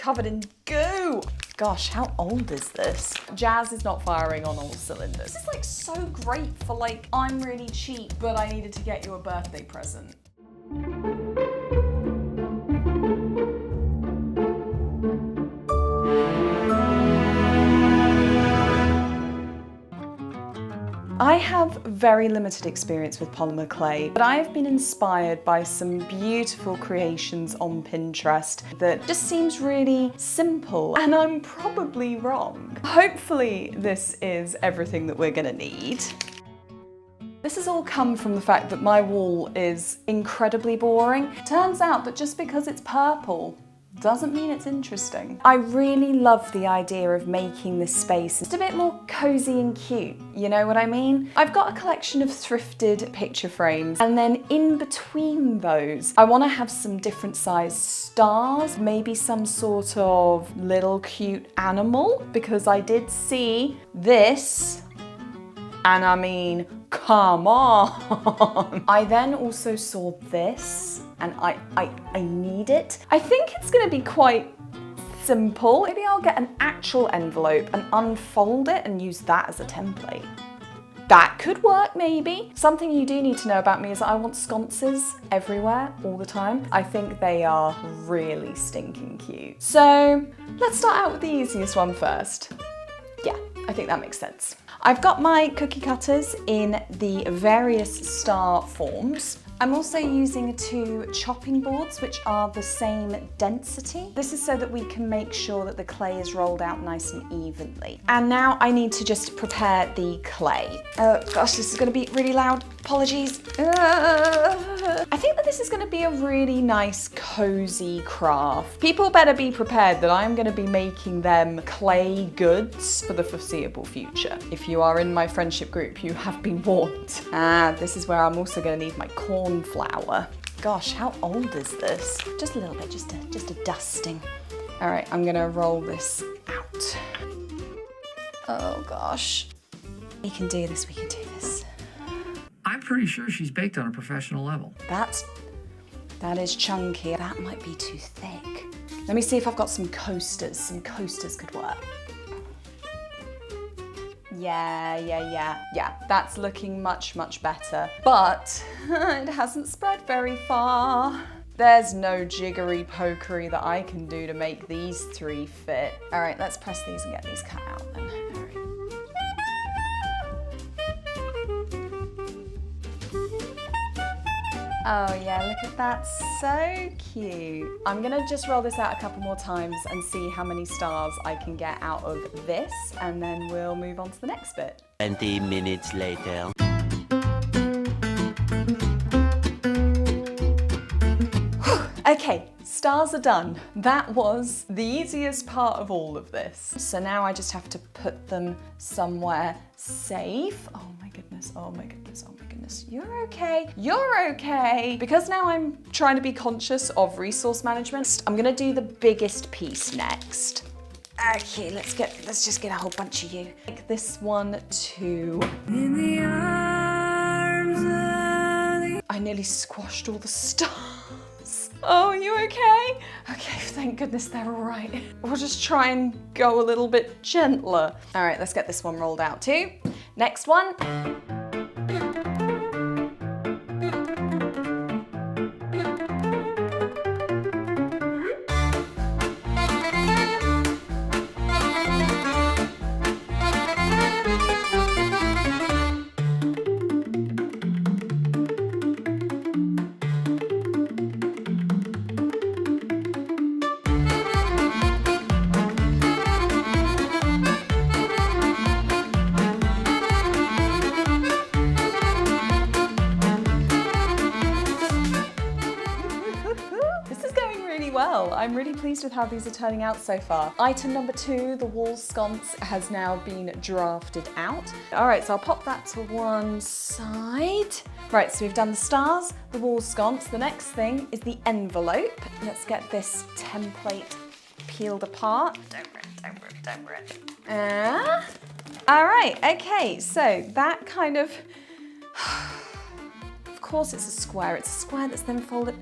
covered in goo. Gosh, how old is this? Jazz is not firing on all cylinders. This is like so great for like, I'm really cheap, but I needed to get you a birthday present. I have very limited experience with polymer clay, but I have been inspired by some beautiful creations on Pinterest that just seems really simple, and I'm probably wrong. Hopefully this is everything that we're gonna need. This has all come from the fact that my wall is incredibly boring. Turns out that just because it's purple doesn't mean it's interesting. I really love the idea of making this space just a bit more cozy and cute, you know what I mean? I've got a collection of thrifted picture frames, and then in between those, I want to have some different size stars, maybe some sort of little cute animal, because I did see this, and I mean, come on. I then also saw this, and I need it. I think it's gonna be quite simple. Maybe I'll get an actual envelope and unfold it and use that as a template. That could work, maybe. Something you do need to know about me is that I want sconces everywhere, all the time. I think they are really stinking cute. So let's start out with the easiest one first. Yeah, I think that makes sense. I've got my cookie cutters in the various star forms. I'm also using 2 chopping boards, which are the same density. This is so that we can make sure that the clay is rolled out nice and evenly. And now I need to just prepare the clay. Oh gosh, this is gonna be really loud. Apologies. I think that this is gonna be a really nice, cozy craft. People better be prepared that I'm gonna be making them clay goods for the foreseeable future. If you are in my friendship group, you have been warned. This is where I'm also gonna need my corn flour. Gosh, how old is this? Just a little bit, just a dusting. All right, I'm gonna roll this out. Oh gosh. We can do this, we can do this. I'm pretty sure she's baked on a professional level. That is chunky. That might be too thick. Let me see if I've got some coasters. Some coasters could work. Yeah, that's looking much, much better. But it hasn't spread very far. There's no jiggery pokery that I can do to make these 3 fit. All right, let's press these and get these cut out then. All right. Oh yeah, look at that, so cute. I'm gonna just roll this out a couple more times and see how many stars I can get out of this, and then we'll move on to the next bit. 20 minutes later. Okay, stars are done. That was the easiest part of all of this. So now I just have to put them somewhere safe. Oh my goodness, oh my goodness, oh my goodness. You're okay, you're okay. Because now I'm trying to be conscious of resource management, I'm gonna do the biggest piece next. Okay, let's just get a whole bunch of you. Take this one too. In the arms of I nearly squashed all the stars. Oh, you okay? Okay, thank goodness they're all right. We'll just try and go a little bit gentler. All right, let's get this one rolled out too. Next one. Well, I'm really pleased with how these are turning out so far. Item number 2, the wall sconce, has now been drafted out. All right, so I'll pop that to one side. Right, so we've done the stars, the wall sconce. The next thing is the envelope. Let's get this template peeled apart. Don't rip. All right, okay, so that kind of course it's a square. It's a square that's then folded.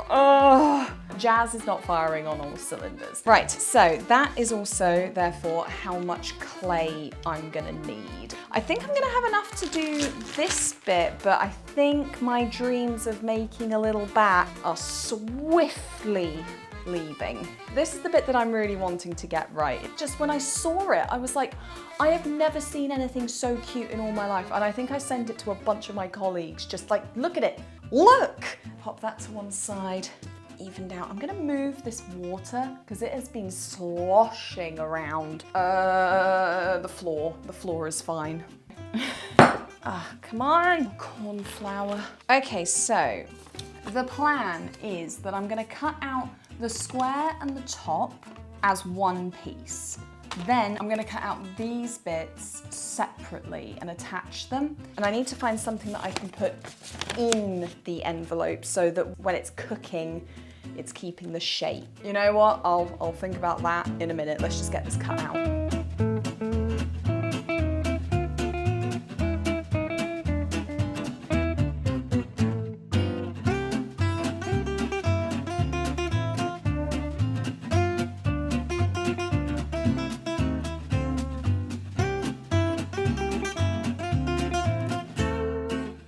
Oh, jazz is not firing on all cylinders. Right, so that is also, therefore, how much clay I'm gonna need. I think I'm gonna have enough to do this bit, but I think my dreams of making a little bat are swiftly leaving. This is the bit that I'm really wanting to get right. Just when I saw it, I was like, I have never seen anything so cute in all my life. And I think I sent it to a bunch of my colleagues, just like, look at it, look! Pop that to one side, evened out. I'm gonna move this water because it has been sloshing around the floor. The floor is fine. Come on, corn flour. Okay, so the plan is that I'm gonna cut out the square and the top as one piece. Then I'm gonna cut out these bits separately and attach them. And I need to find something that I can put in the envelope so that when it's cooking, it's keeping the shape. You know what? I'll think about that in a minute. Let's just get this cut out.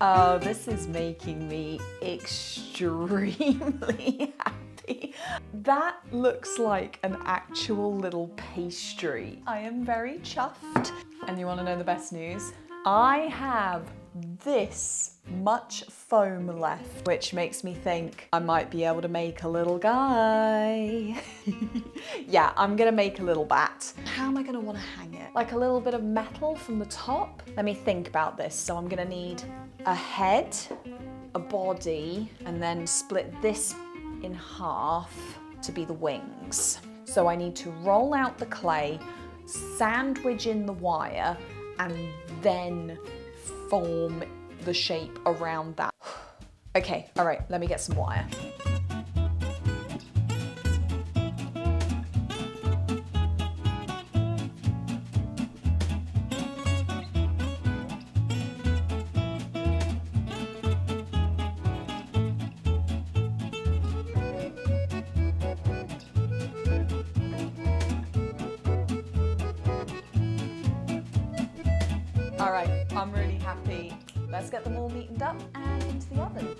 Oh, this is making me extremely happy. That looks like an actual little pastry. I am very chuffed. And you want to know the best news? I have this much foam left, which makes me think I might be able to make a little guy. Yeah, I'm gonna make a little bat. How am I gonna want to hang it? Like a little bit of metal from the top? Let me think about this. So I'm gonna need a head, a body, and then split this in half to be the wings. So I need to roll out the clay, sandwich in the wire, and then form the shape around that. Okay, all right, let me get some wire. All right, I'm really happy. Let's get them all neatened up and into the oven.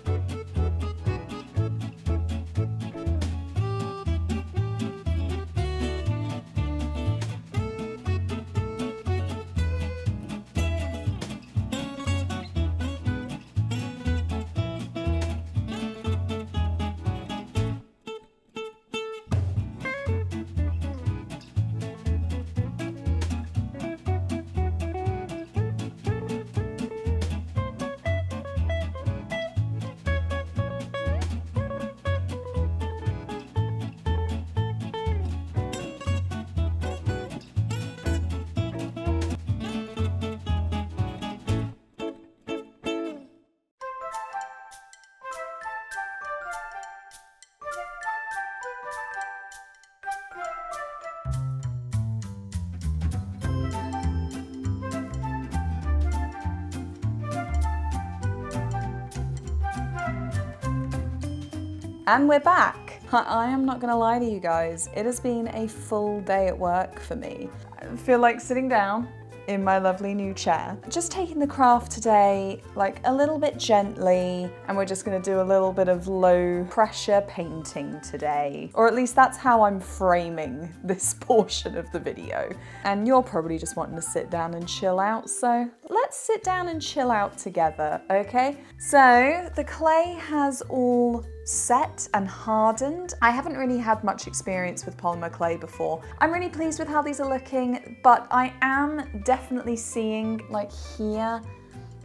And we're back. I am not gonna lie to you guys, it has been a full day at work for me. I feel like sitting down in my lovely new chair, just taking the craft today like a little bit gently, and we're just gonna do a little bit of low pressure painting today. Or at least that's how I'm framing this portion of the video. And you're probably just wanting to sit down and chill out, so let's sit down and chill out together, okay? So the clay has all set and hardened. I haven't really had much experience with polymer clay before. I'm really pleased with how these are looking, but I am definitely seeing, like here,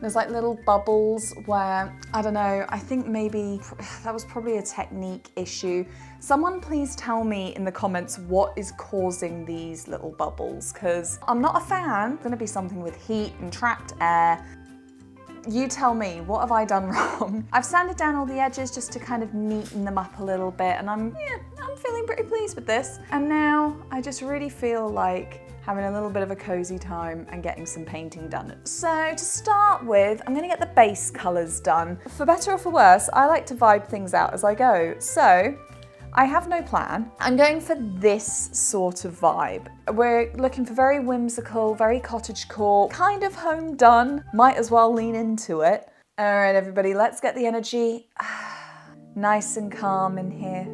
there's like little bubbles where, I don't know, I think maybe that was probably a technique issue. Someone please tell me in the comments what is causing these little bubbles, because I'm not a fan. It's gonna be something with heat and trapped air. You tell me, what have I done wrong? I've sanded down all the edges just to kind of neaten them up a little bit, and I'm feeling pretty pleased with this. And now I just really feel like having a little bit of a cozy time and getting some painting done. So to start with, I'm gonna get the base colors done. For better or for worse, I like to vibe things out as I go. So I have no plan. I'm going for this sort of vibe. We're looking for very whimsical, very cottagecore, kind of home done. Might as well lean into it. All right, everybody, let's get the energy nice and calm in here.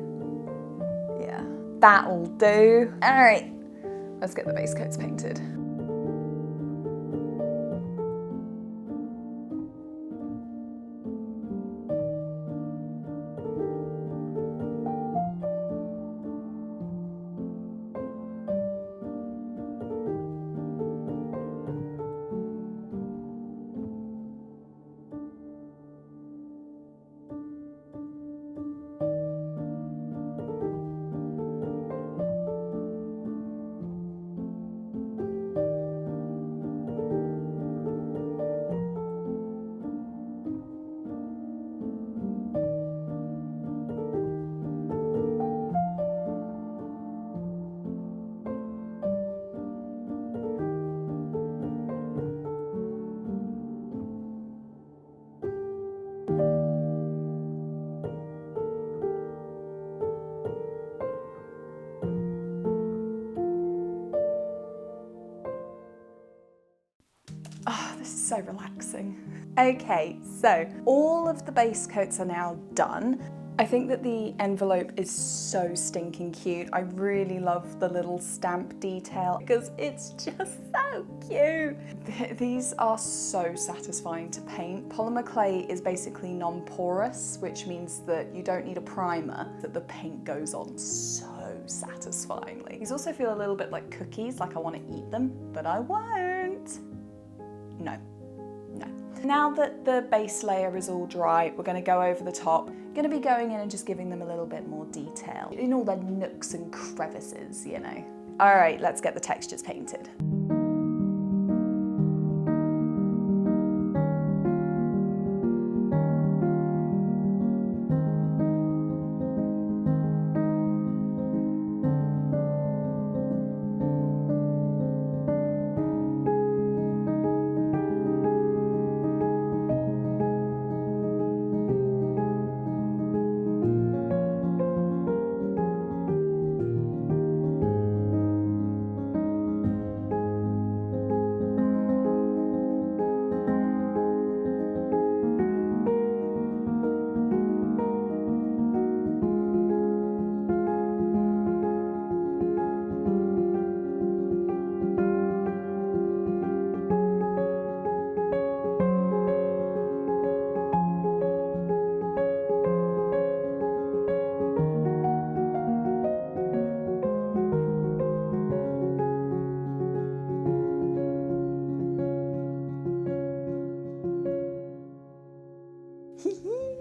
Yeah, that'll do. All right, let's get the base coats painted. Oh, this is so relaxing. Okay, so all of the base coats are now done. I think that the envelope is so stinking cute. I really love the little stamp detail because it's just so cute. These are so satisfying to paint. Polymer clay is basically non-porous, which means that you don't need a primer, that the paint goes on so satisfyingly. These also feel a little bit like cookies, like I want to eat them, but I won't. No. Now that the base layer is all dry, we're going to go over the top. Going to be going in and just giving them a little bit more detail in all their nooks and crevices, you know. All right, let's get the textures painted.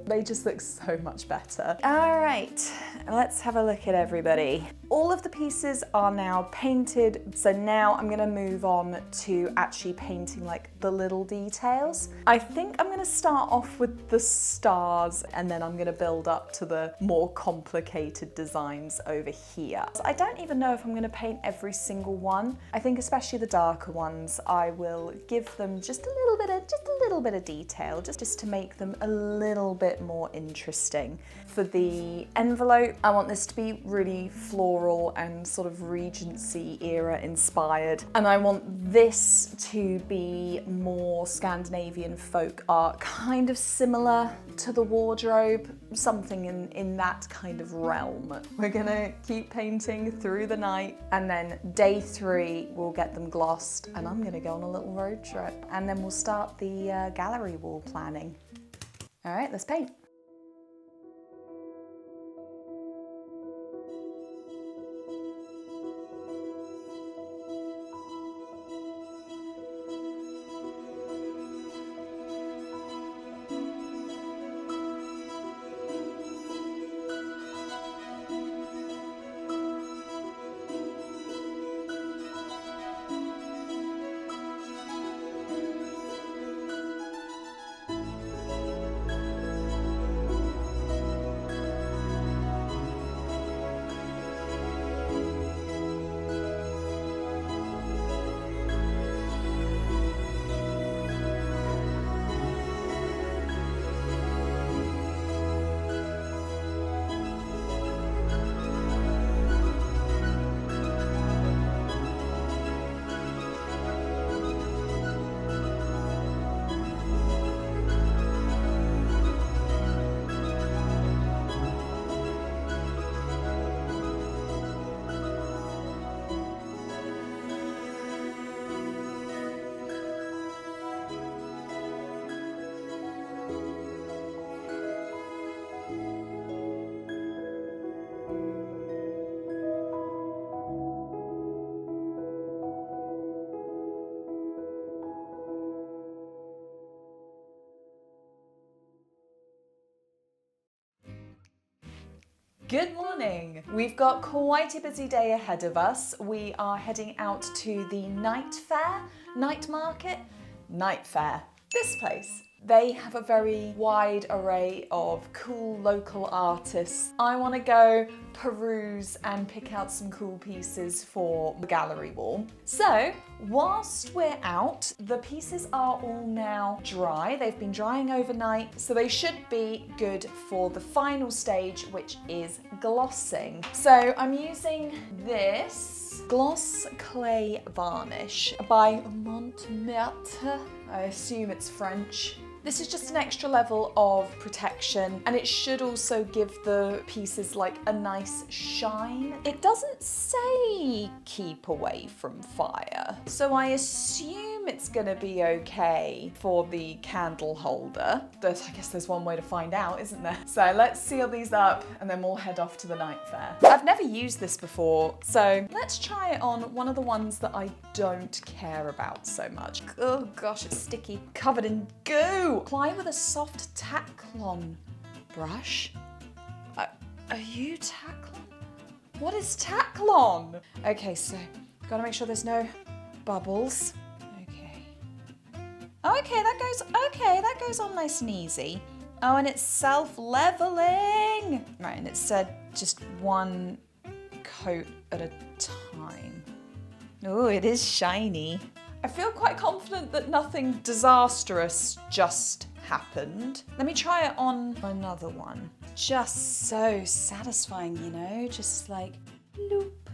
They just look so much better. All right, let's have a look at everybody. All of the pieces are now painted, so now I'm gonna move on to actually painting like the little details. I think I'm gonna start off with the stars and then I'm gonna build up to the more complicated designs over here. So I don't even know if I'm gonna paint every single one. I think especially the darker ones, I will give them just a little bit of detail, just to make them a little bit more interesting. For the envelope, I want this to be really floral and sort of Regency era inspired. And I want this to be more Scandinavian folk art, kind of similar to the wardrobe, something in that kind of realm. We're gonna keep painting through the night, and then day 3, we'll get them glossed, and I'm gonna go on a little road trip. And then we'll start the gallery wall planning. All right, let's paint. Good morning. We've got quite a busy day ahead of us. We are heading out to the night fair, night market, night fair. This place. They have a very wide array of cool local artists. I want to go peruse and pick out some cool pieces for the gallery wall. So, whilst we're out, the pieces are all now dry. They've been drying overnight, so they should be good for the final stage, which is glossing. So I'm using this gloss clay varnish by Montmartre. I assume it's French. This is just an extra level of protection, and it should also give the pieces like a nice shine. It doesn't say keep away from fire, so I assume it's gonna be okay for the candle holder. But I guess there's one way to find out, isn't there? So let's seal these up and then we'll head off to the night fair. I've never used this before, so let's try it on one of the ones that I don't care about so much. Oh gosh, it's sticky, covered in goo. Apply with a soft Taclon brush. Are you Taclon? What is Taclon? Okay, so gotta make sure there's no bubbles. Okay, that goes on nice and easy. Oh, and it's self-leveling. Right, and it said just one coat at a time. Oh, it is shiny. I feel quite confident that nothing disastrous just happened. Let me try it on another one. Just so satisfying, you know, just like loop.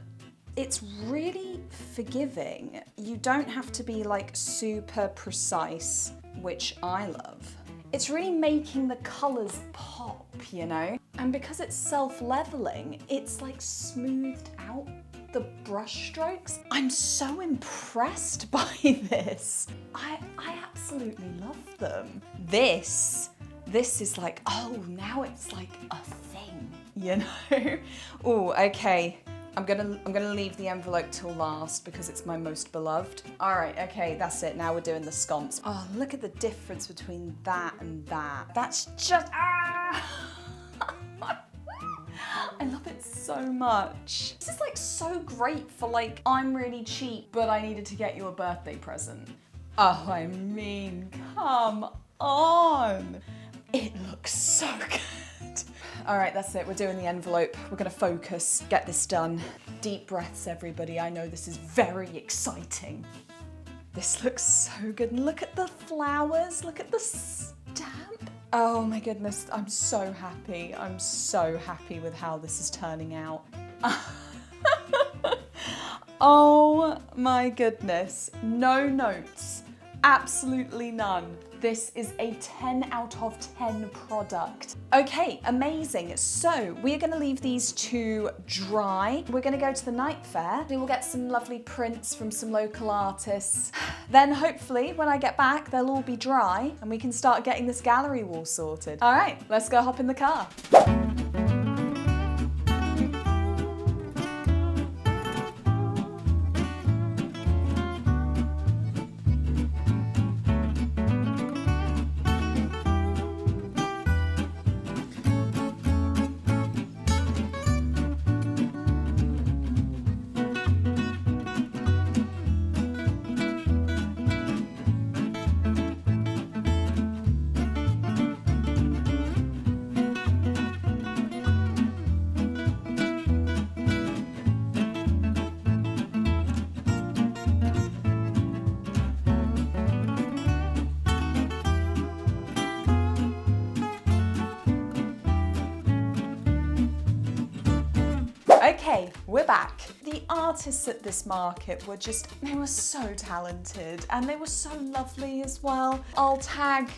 It's really forgiving. You don't have to be like super precise, which I love. It's really making the colors pop, you know? And because it's self-leveling, it's like smoothed out the brush strokes. I'm so impressed by this. I absolutely love them. This is like, oh, now it's like a thing, you know? Oh, okay. I'm gonna leave the envelope till last because it's my most beloved. All right, okay, that's it. Now we're doing the sconce. Oh, look at the difference between that and that. That's just, I love it so much. This is like so great for like, I'm really cheap, but I needed to get you a birthday present. Oh, I mean, come on. It looks so good. All right, that's it. We're doing the envelope. We're gonna focus, get this done. Deep breaths, everybody. I know this is very exciting. This looks so good. And look at the flowers. Look at the stamp. Oh my goodness, I'm so happy. I'm so happy with how this is turning out. Oh my goodness. No notes. Absolutely none. This is a 10 out of 10 product. Okay, amazing. So we're gonna leave these to dry. We're gonna go to the night fair. We will get some lovely prints from some local artists. Then hopefully when I get back, they'll all be dry and we can start getting this gallery wall sorted. All right, let's go hop in the car. Okay, we're back. The artists at this market were they were so talented and they were so lovely as well. I'll tag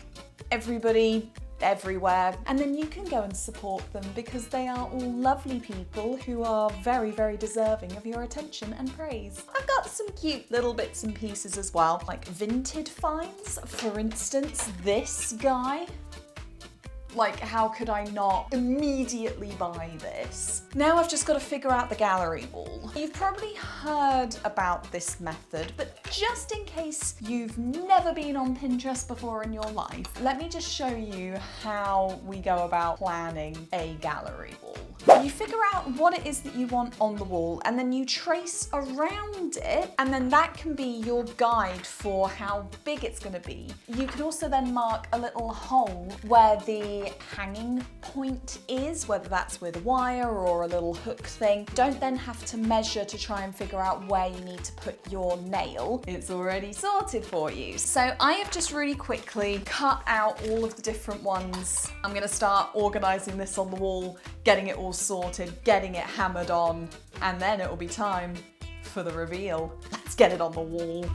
everybody everywhere and then you can go and support them because they are all lovely people who are very, very deserving of your attention and praise. I've got some cute little bits and pieces as well, like vintage finds. For instance, this guy. Like, how could I not immediately buy this? Now I've just got to figure out the gallery wall. You've probably heard about this method, but just in case you've never been on Pinterest before in your life, let me just show you how we go about planning a gallery wall. You figure out what it is that you want on the wall, and then you trace around it, and then that can be your guide for how big it's going to be. You can also then mark a little hole where the hanging point is, whether that's with wire or a little hook thing. Don't then have to measure to try and figure out where you need to put your nail. It's already sorted for you. So I have just really quickly cut out all of the different ones. I'm going to start organizing this on the wall, getting it all sorted, getting it hammered on, and then it will be time for the reveal. Let's get it on the wall.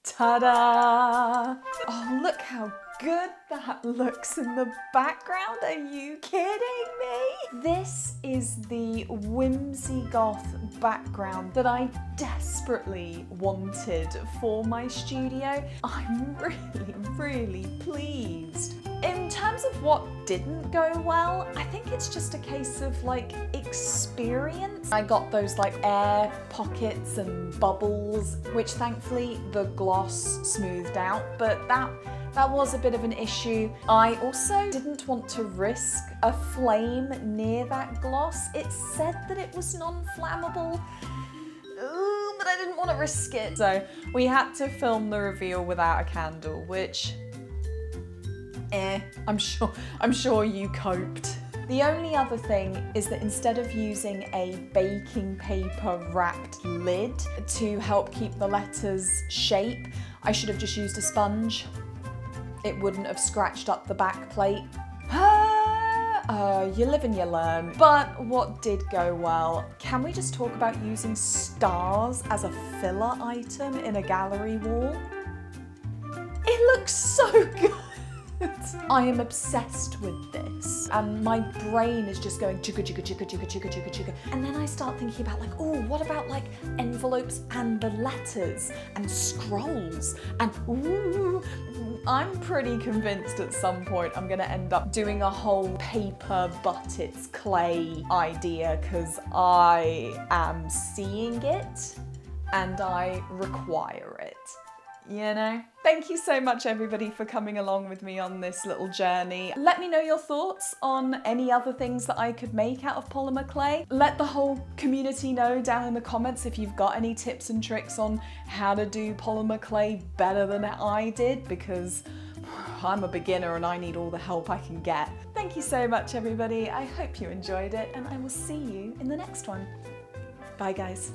Ta-da! Oh, look how good that looks in the background. Are you kidding me? This is the whimsigoth background that I desperately wanted for my studio. I'm really pleased. In terms of what didn't go well, I think it's just a case of like experience. I got those like air pockets and bubbles, which thankfully the gloss smoothed out, but that was a bit of an issue. I also didn't want to risk a flame near that gloss. It said that it was non-flammable, but I didn't want to risk it. So we had to film the reveal without a candle, which I'm sure you coped. The only other thing is that instead of using a baking paper wrapped lid to help keep the letters shape, I should have just used a sponge. It wouldn't have scratched up the back plate. You live and you learn. But what did go well? Can we just talk about using stars as a filler item in a gallery wall? It looks so good. I am obsessed with this, and my brain is just going chugga chugga chugga chugga chugga chugga chugga. And then I start thinking about like, oh, what about like envelopes and the letters and scrolls and ooh. I'm pretty convinced at some point I'm gonna end up doing a whole paper but it's clay idea, because I am seeing it and I require it. You know? Thank you so much everybody for coming along with me on this little journey. Let me know your thoughts on any other things that I could make out of polymer clay. Let the whole community know down in the comments if you've got any tips and tricks on how to do polymer clay better than I did, because I'm a beginner and I need all the help I can get. Thank you so much everybody. I hope you enjoyed it, and I will see you in the next one. Bye guys.